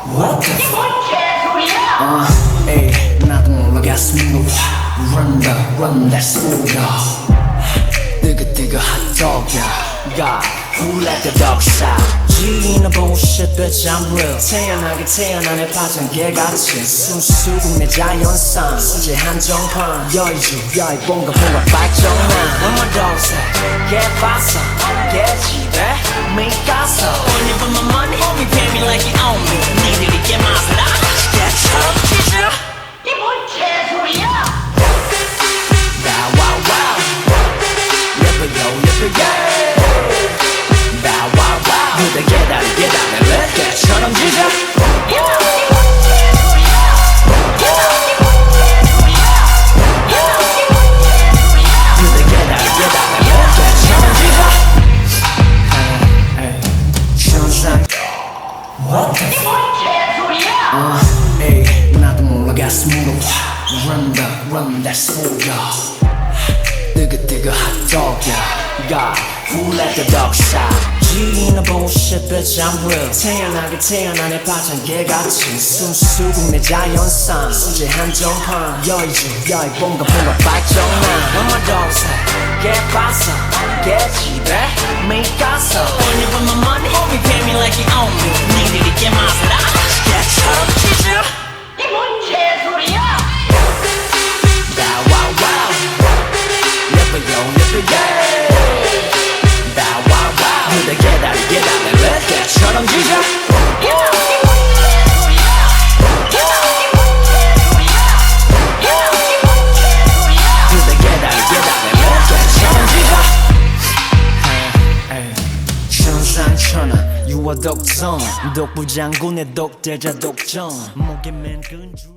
What the fuck? 에이 나도 몰라 가슴으로 run that smooth 뜨거 핫도그야 God, who let the dog shout? 지나 bullshit bitch I'm real 태어나게 태어난 내 파장개같이 숨쉬고 내 자연상 수제 한정판 여의주 여의 뭔가 발정난 When my dog say 개봤어 개집에 미가서 When you put my money on me pay me like you own me 니들이 개맛을 개처럼 치즈 이 뭔 개소리야 Bow wow wow 예쁘요 그대 계단이 렛개처럼 지져 그대 계단이 렛개처럼 지져 천상 What the fuck? 에이 나도 몰라 가슴으로 run that smooth 뜨거 핫도그야 God, who let the dog shout? 지나 bullshit bitch I'm real 태어나게 태어난 내 파장개같이 숨쉬고 내 자연상 수제 한정판 여의주 여의 뭔가 발정난 When my dog say 개봤어 개집에 미가서 When you put my money on me pay me like you own me 니들이 개맛을 개처럼 치즈 이 뭔 개소리야 Bow wow wow 예쁘요 그대 계단이 렛개처럼 지져 그대 계단이 렛개처럼 지져 천상천하 유아 독성 독부장군의 독대자 독점 목에 맨 끈줄